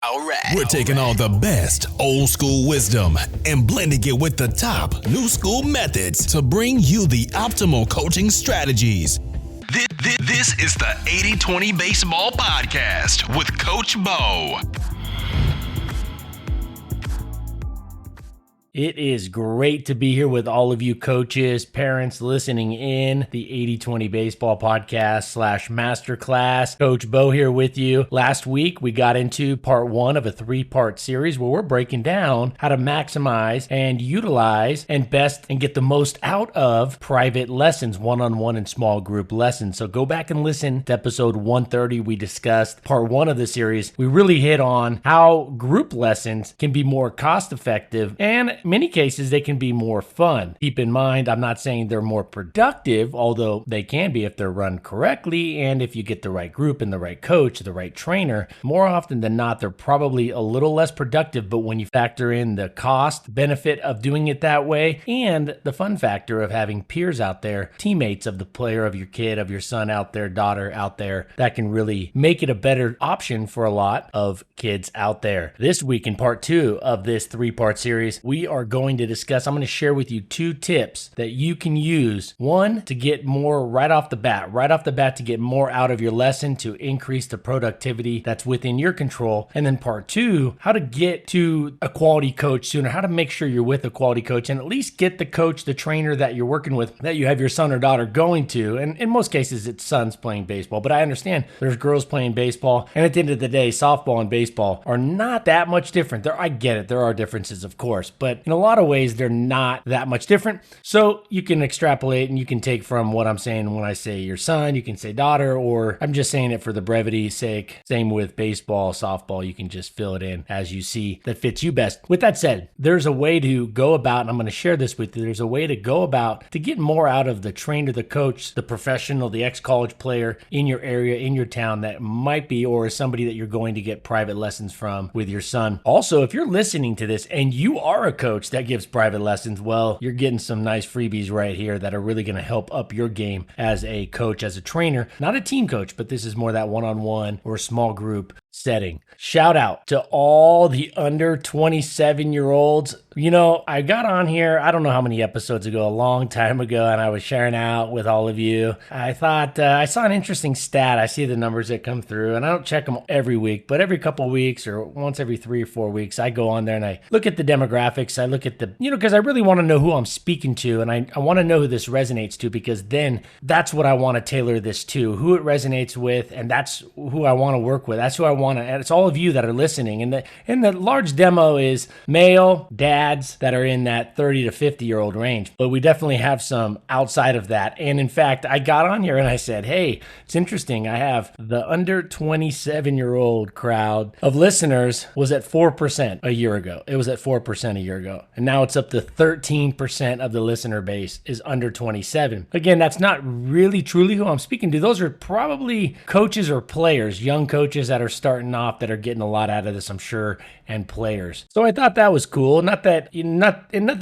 All right. We're taking all the best old school wisdom and blending it with the top new school methods to bring you the optimal coaching strategies. This is the 80-20 Baseball Podcast with Coach Bo. It is great to be here with all of you coaches, parents listening in the 80-20 Baseball Podcast / Masterclass. Coach Bo here with you. Last week, we got into part 1 of a 3-part series where we're breaking down how to maximize and utilize and best and get the most out of private lessons, one-on-one and small group lessons. So go back and listen to episode 130. We discussed part 1 of the series. We really hit on how group lessons can be more cost-effective and many cases, they can be more fun. Keep in mind, I'm not saying they're more productive, although they can be if they're run correctly and if you get the right group and the right coach, the right trainer. More often than not, they're probably a little less productive, but when you factor in the cost benefit of doing it that way and the fun factor of having peers out there, teammates of the player, of your kid, of your son out there, daughter out there, that can really make it a better option for a lot of kids out there. This week in part 2 of this 3-part series, we are going to discuss, I'm going to share with you 2 tips that you can use. 1, to get more right off the bat to get more out of your lesson to increase the productivity that's within your control. And then part 2, how to get to a quality coach sooner, how to make sure you're with a quality coach and at least get the coach, the trainer that you're working with, that you have your son or daughter going to. And in most cases, it's sons playing baseball, but I understand there's girls playing baseball. And at the end of the day, softball and baseball are not that much different. I get it. There are differences, of course, but in a lot of ways, they're not that much different. So you can extrapolate and you can take from what I'm saying when I say your son, you can say daughter, or I'm just saying it for the brevity's sake. Same with baseball, softball, you can just fill it in as you see that fits you best. With that said, there's a way to go about, and I'm going to share this with you, there's a way to go about to get more out of the trainer, the coach, the professional, the ex-college player in your area, in your town that might be, or is somebody that you're going to get private lessons from with your son. Also, if you're listening to this and you are a coach that gives private lessons, well, you're getting some nice freebies right here that are really going to help up your game as a coach, as a trainer, not a team coach, but this is more that one-on-one or small group setting. Shout out to all the under 27-year-olds. You know, I got on here, I don't know how many episodes ago, a long time ago, and I was sharing out with all of you. I thought, I saw an interesting stat. I see the numbers that come through, and I don't check them every week, but every couple of weeks or once every 3 or 4 weeks, I go on there and I look at the demographics. I look at the, because I really want to know who I'm speaking to, and I want to know who this resonates to, because then that's what I want to tailor this to, who it resonates with, and that's who I want to work with. That's who I want to, and it's all of you that are listening. And the large demo is male dads that are in that 30 to 50-year-old range, but we definitely have some outside of that. And in fact, I got on here and I said, hey, it's interesting. I have the under 27-year-old crowd of listeners was at 4% a year ago. It was at 4% a year ago. And now it's up to 13% of the listener base is under 27. Again, that's not really truly who I'm speaking to. Those are probably coaches or players, young coaches that are starting off, that are getting a lot out of this, I'm sure, and players. So I thought that was cool. Nothing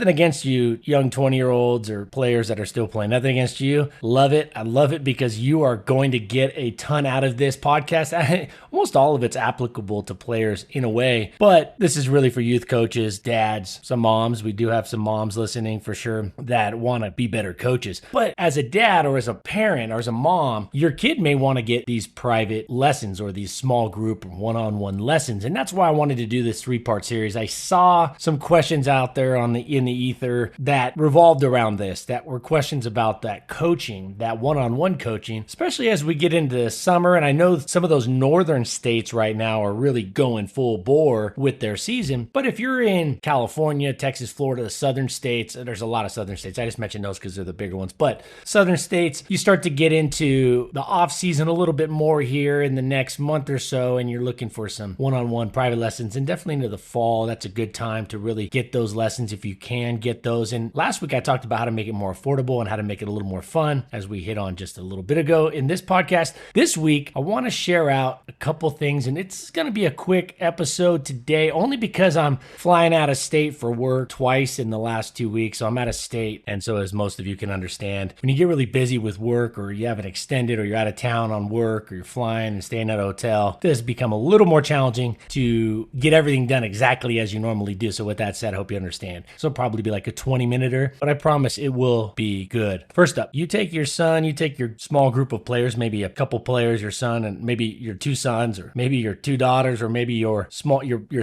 against you, young 20-year-olds or players that are still playing. Nothing against you. Love it. I love it because you are going to get a ton out of this podcast. Almost all of it's applicable to players in a way, but this is really for youth coaches, dads, some moms. We do have some moms listening for sure that want to be better coaches. But as a dad or as a parent or as a mom, your kid may want to get these private lessons or these small group one-on-one lessons. And that's why I wanted to do this 3-part series. I saw some questions out there in the ether that revolved around this, that were questions about that coaching, that one-on-one coaching, especially as we get into summer. And I know some of those northern states right now are really going full bore with their season. But if you're in California, Texas, Florida, the southern states, there's a lot of southern states. I just mentioned those because they're the bigger ones. But southern states, you start to get into the off season a little bit more here in the next month or so, and you're looking for some one-on-one private lessons, and definitely into the fall, that's a good time to really get those lessons if you can get those. And last week I talked about how to make it more affordable and how to make it a little more fun, as we hit on just a little bit ago in this podcast. This week, I want to share out a couple things, and it's going to be a quick episode today, only because I'm flying out of state for work twice in the last 2 weeks, so I'm out of state. And so, as most of you can understand, when you get really busy with work, or you have an extended, or you're out of town on work, or you're flying and staying at a hotel, this has become a little more challenging to get everything done exactly as you normally do. So with that said, I hope you understand. So it'll probably be like a 20-minute, but I promise it will be good. First up, you take your son, you take your small group of players, maybe a couple players, your son, and maybe your two sons, or maybe your two daughters, or maybe your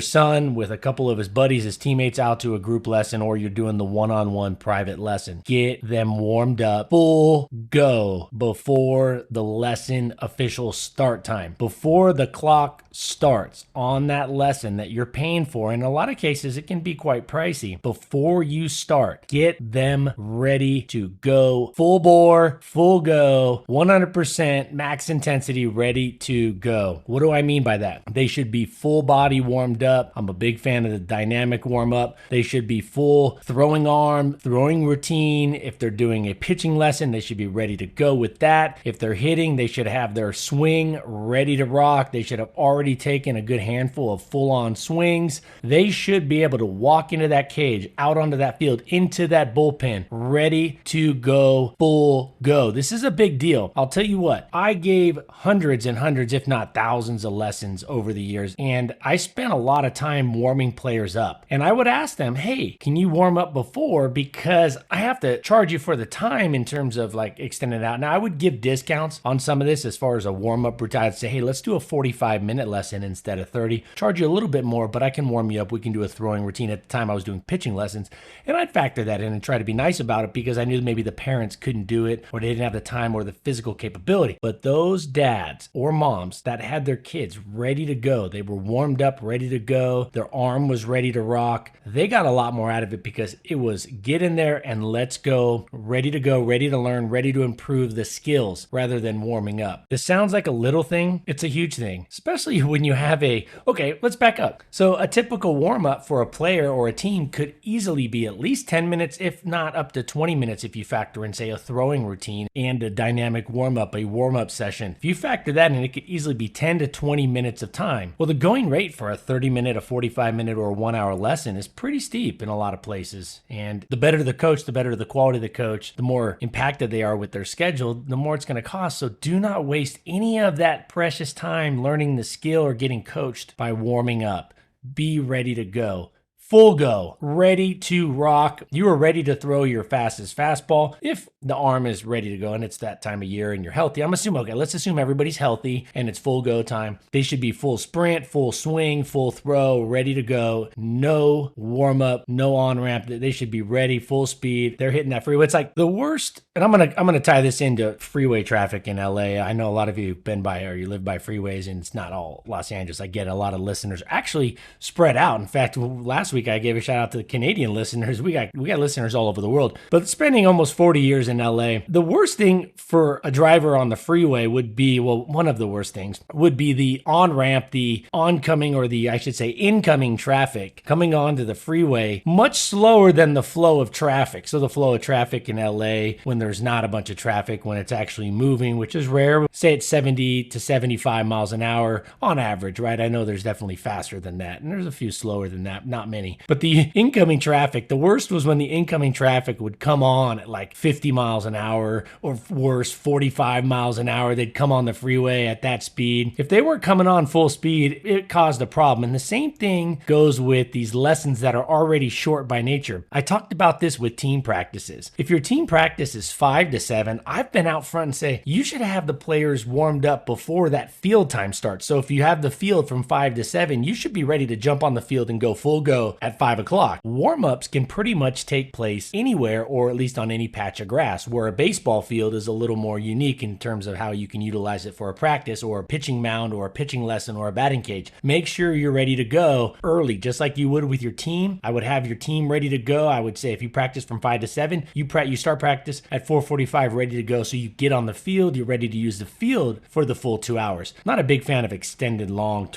son with a couple of his buddies, his teammates, out to a group lesson, or you're doing the one-on-one private lesson. Get them warmed up, full go before the lesson official start time. Before the clock starts on that lesson that you're paying for, in a lot of cases it can be quite pricey. Before you start, get them ready to go, full bore, full go, 100% max intensity, ready to go. What do I mean by that? They should be full body warmed up. I'm a big fan of the dynamic warm up. They should be full throwing arm, throwing routine. If they're doing a pitching lesson, they should be ready to go with that. If they're hitting, they should have their swing ready to rock. They should have already taken a good handful of full-on swings. They should be able to walk into that cage, out onto that field, into that bullpen, ready to go, full go. This is a big deal. I'll tell you what, I gave hundreds and hundreds, if not thousands, of lessons over the years, and I spent a lot of time warming players up. And I would ask them, hey, can you warm up before? Because I have to charge you for the time in terms of like extending it out. Now, I would give discounts on some of this as far as a warm-up routine. I'd say, hey, let's do a 45-minute lesson instead of 30. Charge you a little bit more, but I can warm you up. We can do a throwing routine. At the time, I was doing pitching lessons, and I'd factor that in and try to be nice about it because I knew maybe the parents couldn't do it, or they didn't have the time or the physical capability. But those dads or moms that had their kids ready to go, they were warmed up, ready to go, their arm was ready to rock, they got a lot more out of it because it was get in there and let's go, ready to learn, ready to improve the skills rather than warming up. This sounds like a little thing. It's a huge thing, especially when you have okay, let's back up. So a typical warm up for a player or a team could easily be at least 10 minutes, if not up to 20 minutes if you factor in, say, a throwing routine and a dynamic warm up, a warm up session. If you factor that in, it could easily be 10 to 20 minutes of time. Well, the going rate for a 30-minute, a 45-minute, or a 1-hour lesson is pretty steep in a lot of places. And the better the coach, the better the quality of the coach, the more impacted they are with their schedule, the more it's going to cost. So do not waste any of that precious time learning the skill or getting coached by warming up. Be ready to go. Full go, ready to rock. You are ready to throw your fastest fastball if the arm is ready to go and it's that time of year and you're healthy. Let's assume everybody's healthy and it's full go time. They should be full sprint, full swing, full throw, ready to go. No warm up, no on ramp. They should be ready, full speed. They're hitting that freeway. It's like the worst. And I'm gonna tie this into freeway traffic in LA. I know a lot of you have been by or you live by freeways, and it's not all Los Angeles. I get a lot of listeners actually spread out. In fact, last week I gave a shout out to the Canadian listeners. We got listeners all over the world. But spending almost 40 years in LA, the worst thing for a driver on the freeway would be, one of the worst things would be the on-ramp, the oncoming, or I should say incoming traffic coming onto the freeway much slower than the flow of traffic. So the flow of traffic in LA, when there's not a bunch of traffic, when it's actually moving, which is rare, say it's 70 to 75 miles an hour on average, right? I know there's definitely faster than that, and there's a few slower than that, not many. But the incoming traffic, the worst was when the incoming traffic would come on at like 50 miles an hour, or worse, 45 miles an hour. They'd come on the freeway at that speed. If they weren't coming on full speed, it caused a problem. And the same thing goes with these lessons that are already short by nature. I talked about this with team practices. If your team practice is 5 to 7, I've been out front and say, you should have the players warmed up before that field time starts. So if you have the field from 5 to 7, you should be ready to jump on the field and go full go at 5 o'clock. Warm-ups can pretty much take place anywhere, or at least on any patch of grass, where a baseball field is a little more unique in terms of how you can utilize it for a practice or a pitching mound or a pitching lesson or a batting cage. Make sure you're ready to go early, just like you would with your team. I would have your team ready to go. I would say if you practice from 5 to 7, you start practice at 4:45 ready to go, so you get on the field, you're ready to use the field for the full 2 hours. Not a big fan of extended long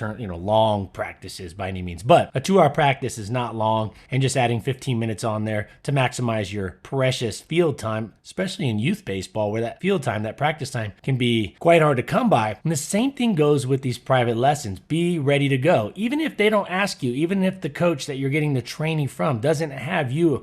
practices by any means, but a 2-hour practice is not long, and just adding 15 minutes on there to maximize your precious field time especially in youth baseball where that field time, that practice time can be quite hard to come by. And the same thing goes with these private lessons. Be ready to go. Even if they don't ask you, even if the coach that you're getting the training from doesn't have your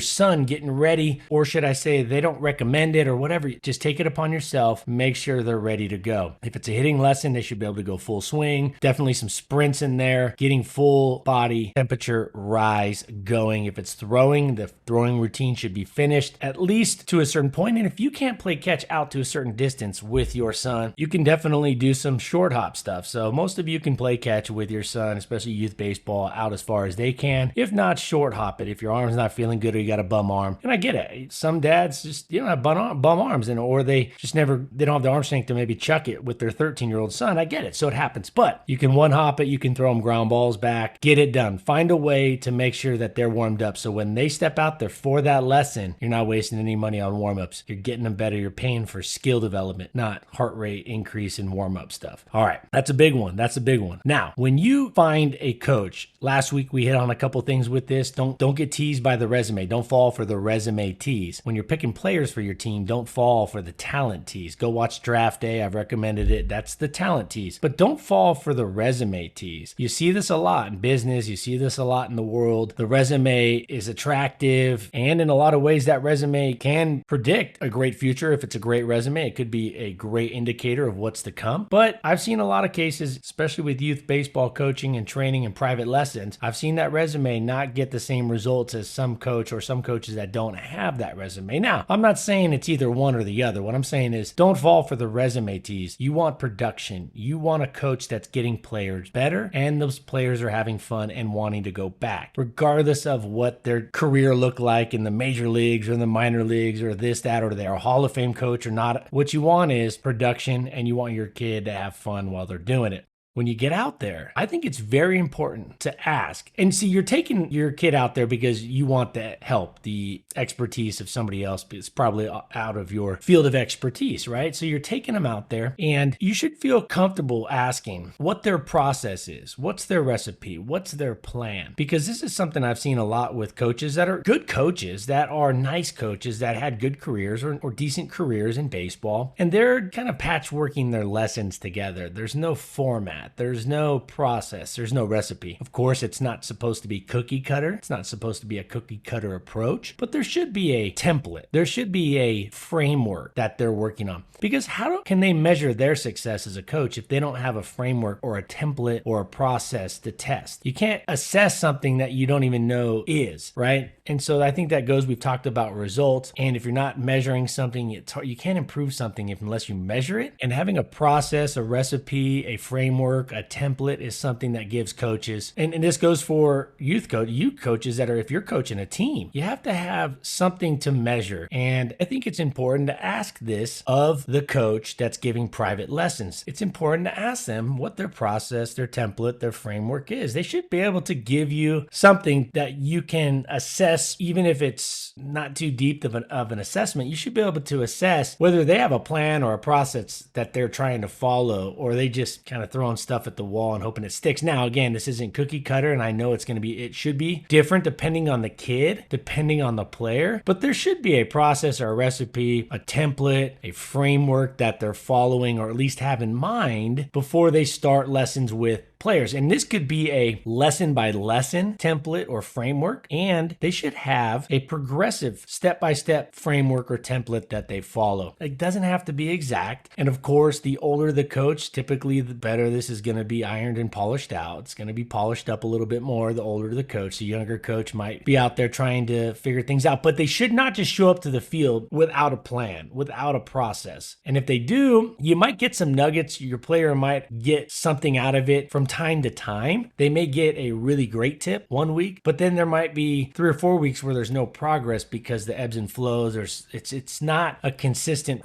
son getting ready, or should I say they don't recommend it or whatever, just take it upon yourself. Make sure they're ready to go. If it's a hitting lesson, they should be able to go full swing. Definitely some sprints in there, getting full body temperature rise going. If it's throwing, the throwing routine should be finished at least to a certain point. And if you can't play catch out to a certain distance with your son, you can definitely do some short hop stuff. So most of you can play catch with your son, especially youth baseball, out as far as they can. If not, short hop it. If your arm's not feeling good or you got a bum arm. And I get it. Some dads just, have bum arms, or they just they don't have the arm strength to maybe chuck it with their 13-year-old son. I get it. So it happens. But you can one hop it. You can throw them ground balls back. Get it done. Find a way to make sure that they're warmed up. So when they step out there for that lesson, you're not wasting any money on warm-ups. You're getting them better. You're paying for skill development, not heart rate increase in warm-up stuff. All right. That's a big one. Now, when you find a coach, last week we hit on a couple things with this. Don't get teased by the resume. Don't fall for the resume tease. When you're picking players for your team, don't fall for the talent tease. Go watch Draft Day. I've recommended it. That's the talent tease. But don't fall for the resume tease. You see this a lot in business. You see this a lot in the world. The resume is attractive, and in a lot of ways, that resume can predict a great future. If it's a great resume, it could be a great indicator of what's to come. But I've seen a lot of cases, especially with youth baseball coaching and training and private lessons, I've seen that resume not get the same results as some coach or some coaches that don't have that resume. Now, I'm not saying it's either one or the other. What I'm saying is don't fall for the resume tease. You want production. You want a coach that's getting players better, and those players are having fun and wanting to go back, regardless of what their career looked like in the major leagues or the minor leagues or this, that, or they're a Hall of Fame coach or not. What you want is production, and you want your kid to have fun while they're doing it. When you get out there, I think it's very important to ask. And see, you're taking your kid out there because you want the help, the expertise of somebody else. It's probably out of your field of expertise, right? So you're taking them out there, and you should feel comfortable asking what their process is. What's their recipe? What's their plan? Because this is something I've seen a lot with coaches that are good coaches, that are nice coaches, that had good careers or decent careers in baseball. And they're kind of patchworking their lessons together. There's no format. There's no process. There's no recipe. Of course, it's not supposed to be cookie cutter. It's not supposed to be a cookie cutter approach, but there should be a template. There should be a framework that they're working on. Because how can they measure their success as a coach if they don't have a framework or a template or a process to test? You can't assess something that you don't even know is, right? And so I think that goes, we've talked about results. And if you're not measuring something, it's hard, you can't improve something unless you measure it. And having a process, a recipe, a framework, a template is something that gives coaches, and this goes for youth coaches that are, if you're coaching a team, you have to have something to measure. And I think it's important to ask this of the coach that's giving private lessons. It's important to ask them what their process, their template, their framework is. They should be able to give you something that you can assess, even if it's not too deep of an assessment. You should be able to assess whether they have a plan or a process that they're trying to follow, or they just kind of throwing stuff at the wall and hoping it sticks. Now, again, this isn't cookie cutter, and I know it should be different depending on the kid, depending on the player, but there should be a process or a recipe, a template, a framework that they're following, or at least have in mind before they start lessons with players. And this could be a lesson by lesson template or framework, and they should have a progressive step-by-step framework or template that they follow. It doesn't have to be exact. And of course, the older the coach, typically the better this is going to be ironed and polished out. It's going to be polished up a little bit more the older the coach. The younger coach might be out there trying to figure things out, but they should not just show up to the field without a plan, without a process. And if they do, you might get some nuggets. Your player might get something out of it from time to time. They may get a really great tip one week, but then there might be 3 or 4 weeks where there's no progress because the ebbs and flows. It's not a consistent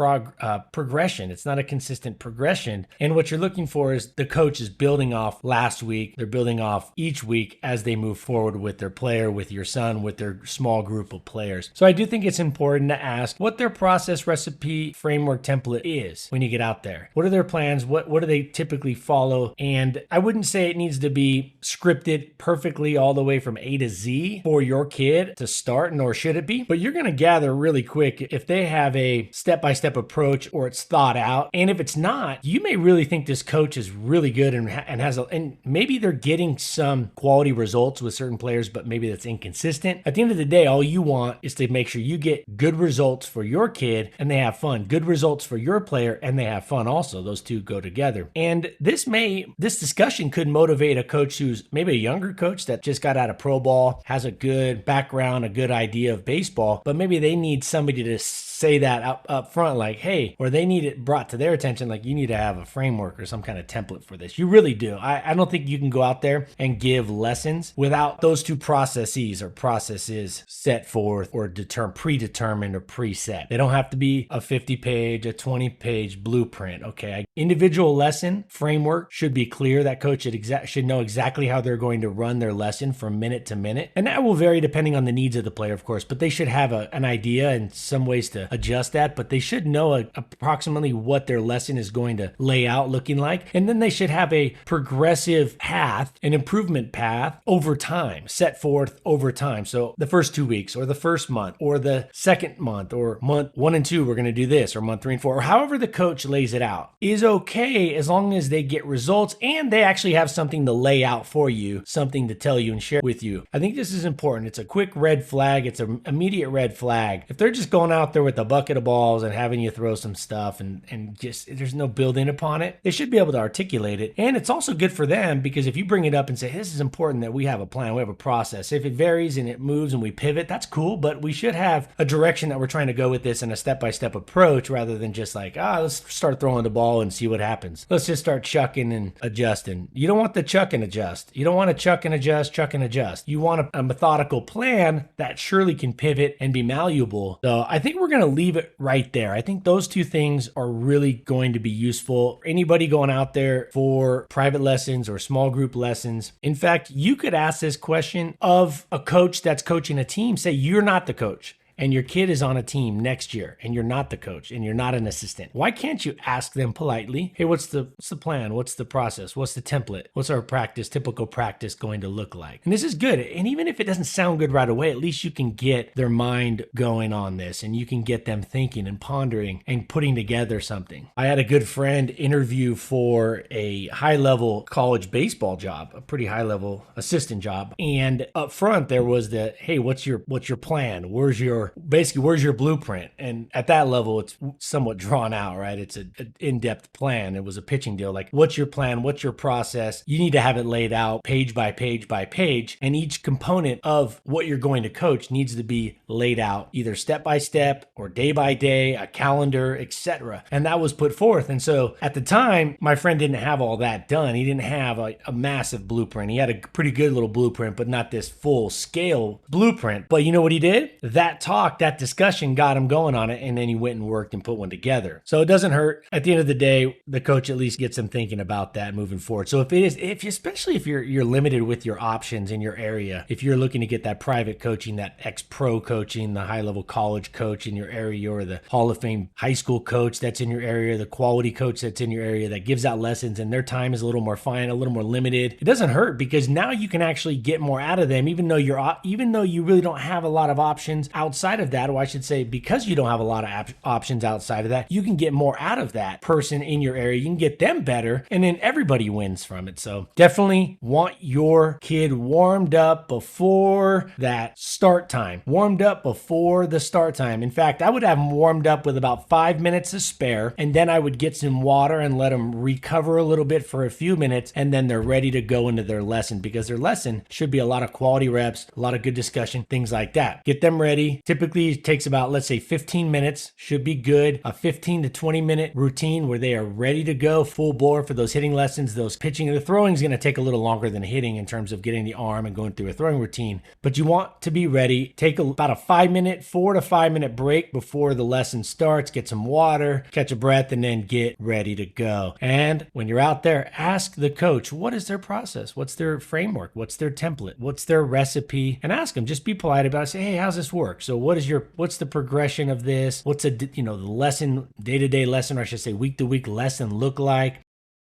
progression. It's not a consistent progression. And what you're looking for is the coach is building off last week. They're building off each week as they move forward with their player, with your son, with their small group of players. So I do think it's important to ask what their process, recipe, framework, template is when you get out there. What are their plans? What do they typically follow? And I would wouldn't say it needs to be scripted perfectly all the way from A to Z for your kid to start, nor should it be. But you're going to gather really quick if they have a step-by-step approach or it's thought out. And if it's not, you may really think this coach is really good and maybe they're getting some quality results with certain players, but maybe that's inconsistent. At the end of the day, all you want is to make sure you get good results for your kid and they have fun, good results for your player and they have fun also. Those two go together. And this discussion could motivate a coach who's maybe a younger coach that just got out of pro ball, has a good background, a good idea of baseball, but maybe they need somebody to say that up front, like, hey, or they need it brought to their attention, like you need to have a framework or some kind of template for this. You really do. I don't think you can go out there and give lessons without those two processes set forth or predetermined or preset. They don't have to be a 50-page, a 20-page blueprint. Okay. Individual lesson framework should be clear. That coach should know exactly how they're going to run their lesson from minute to minute. And that will vary depending on the needs of the player, of course, but they should have an idea and some ways to adjust that, but they should know approximately what their lesson is going to lay out looking like. And then they should have a progressive path, an improvement path over time, set forth over time. So the first 2 weeks or the first month or the second month or month 1 and 2, we're going to do this, or month 3 and 4, or however the coach lays it out is okay as long as they get results and they actually have something to lay out for you, something to tell you and share with you. I think this is important. It's a quick red flag. It's an immediate red flag. If they're just going out there with a bucket of balls and having you throw some stuff and just there's no building upon it, they should be able to articulate it. And it's also good for them because if you bring it up and say, hey, this is important that we have a plan, we have a process. If it varies and it moves and we pivot, that's cool, but we should have a direction that we're trying to go with this and a step-by-step approach rather than just like, let's start throwing the ball and see what happens. Let's just start chucking and adjusting. You don't want the chuck and adjust. You don't want to chuck and adjust. You want a methodical plan that surely can pivot and be malleable. So I think we're going to leave it right there. I think those two things are really going to be useful. Anybody going out there for private lessons or small group lessons. In fact, you could ask this question of a coach that's coaching a team. Say you're not the coach and your kid is on a team next year and you're not the coach and you're not an assistant. Why can't you ask them politely, hey, what's the plan? What's the process? What's the template? What's our typical practice going to look like? And this is good. And even if it doesn't sound good right away, at least you can get their mind going on this and you can get them thinking and pondering and putting together something. I had a good friend interview for a high-level college baseball job, a pretty high-level assistant job. And up front, there was hey, what's your plan? Where's your blueprint? And at that level, it's somewhat drawn out, right? It's an in-depth plan. It was a pitching deal. Like, what's your plan? What's your process? You need to have it laid out page by page by page. And each component of what you're going to coach needs to be laid out either step by step or day by day, a calendar, etc. And that was put forth. And so at the time, my friend didn't have all that done. He didn't have a massive blueprint. He had a pretty good little blueprint, but not this full scale blueprint. But you know what he did? That discussion got him going on it, and then he went and worked and put one together. So it doesn't hurt. At the end of the day, the coach at least gets him thinking about that moving forward. So especially if you're limited with your options in your area, if you're looking to get that private coaching, that ex-pro coaching, the high-level college coach in your area, or the Hall of Fame high school coach that's in your area, the quality coach that's in your area that gives out lessons and their time is a little more fine, a little more limited, it doesn't hurt because now you can actually get more out of them, even though you really don't have a lot of options outside of that, or I should say, because you don't have a lot of options outside of that, you can get more out of that person in your area. You can get them better, and then everybody wins from it. So definitely want your kid warmed up before that start time. Warmed up before the start time. In fact, I would have them warmed up with about 5 minutes to spare, and then I would get some water and let them recover a little bit for a few minutes, and then they're ready to go into their lesson, because their lesson should be a lot of quality reps, a lot of good discussion, things like that. Get them ready. Typically it takes about, let's say 15 minutes should be good. A 15 to 20 minute routine where they are ready to go full bore for those hitting lessons, those pitching. The throwing is going to take a little longer than hitting in terms of getting the arm and going through a throwing routine, but you want to be ready. Take about a 4 to 5 minute break before the lesson starts, get some water, catch a breath, and then get ready to go. And when you're out there, ask the coach, what is their process? What's their framework? What's their template? What's their recipe? And ask them, just be polite about it. Say, hey, how's this work? So what's the progression of this? What's the lesson, day-to-day lesson, or I should say week-to-week lesson look like?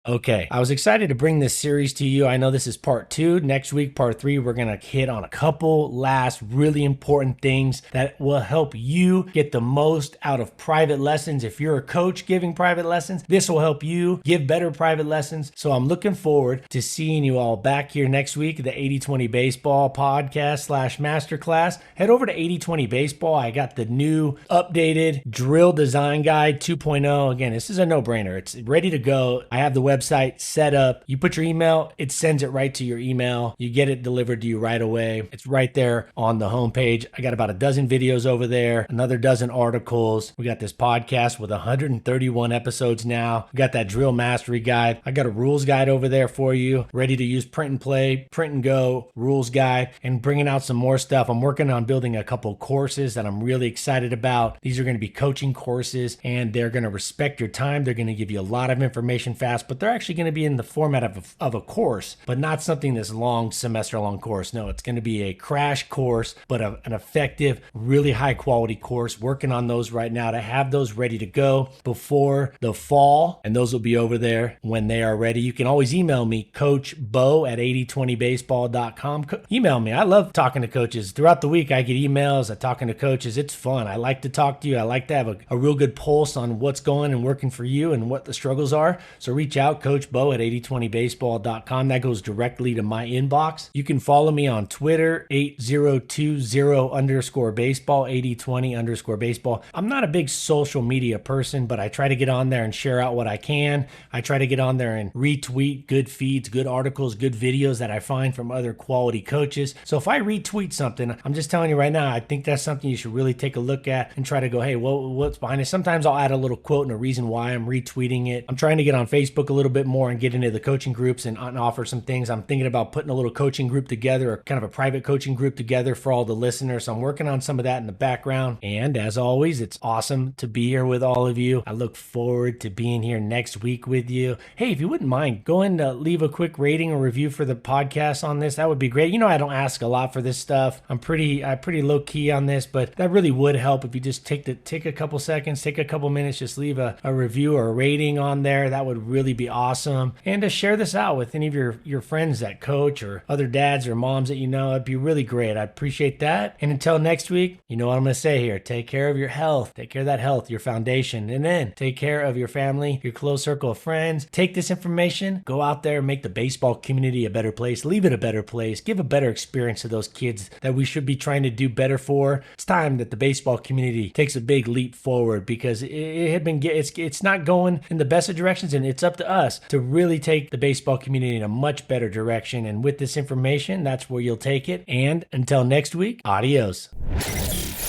Okay, I was excited to bring this series to you. I know this is part 2. Next week, part 3, we're going to hit on a couple last really important things that will help you get the most out of private lessons. If you're a coach giving private lessons, this will help you give better private lessons. So I'm looking forward to seeing you all back here next week, the 80/20 Baseball podcast / masterclass. Head over to 80/20 Baseball. I got the new updated drill design guide 2.0. Again, this is a no-brainer. It's ready to go. I have the website set up. You put your email, it sends it right to your email. You get it delivered to you right away. It's right there on the homepage. I got about a dozen videos over there, another dozen articles. We got this podcast with 131 episodes now. We got that drill mastery guide. I got a rules guide over there for you, ready to use print and play, print and go, rules guide, and bringing out some more stuff. I'm working on building a couple courses that I'm really excited about. These are going to be coaching courses, and they're going to respect your time. They're going to give you a lot of information fast, but they're actually going to be in the format of a course, but not something that's long, semester-long course. No, it's going to be a crash course, but an effective, really high-quality course. Working on those right now to have those ready to go before the fall, and those will be over there when they are ready. You can always email me, Coach Bo at 8020baseball.com. Email me. I love talking to coaches. Throughout the week, I get emails. I'm talking to coaches. It's fun. I like to talk to you. I like to have a real good pulse on what's going and working for you and what the struggles are. So reach out, Coach Bo at 8020baseball.com. That goes directly to my inbox. You can follow me on Twitter, 8020_baseball, 8020_baseball. I'm not a big social media person, but I try to get on there and share out what I can. I try to get on there and retweet good feeds, good articles, good videos that I find from other quality coaches. So if I retweet something, I'm just telling you right now, I think that's something you should really take a look at and try to go, hey, what's behind it? Sometimes I'll add a little quote and a reason why I'm retweeting it. I'm trying to get on Facebook a little bit more and get into the coaching groups and offer some things. I'm thinking about putting a little coaching group together, or kind of a private coaching group together for all the listeners. So I'm working on some of that in the background. And as always, it's awesome to be here with all of you. I look forward to being here next week with you. Hey, if you wouldn't mind, go and leave a quick rating or review for the podcast on this. That would be great. You know, I don't ask a lot for this stuff. I'm pretty low key on this, but that really would help if you just take a couple seconds, take a couple minutes, just leave a review or a rating on there. That would really be awesome. And to share this out with any of your friends that coach or other dads or moms that you know, it'd be really great. I appreciate that. And until next week, you know what I'm going to say here. Take care of your health. Take care of that health, your foundation. And then take care of your family, your close circle of friends. Take this information, go out there and make the baseball community a better place. Leave it a better place. Give a better experience to those kids that we should be trying to do better for. It's time that the baseball community takes a big leap forward, because it's not going in the best of directions, and it's up to us to really take the baseball community in a much better direction. And with this information, that's where you'll take it. And until next week, adios.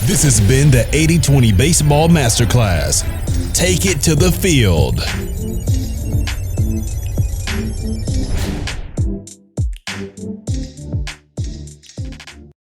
This has been the 80/20 Baseball Masterclass. Take it to the field.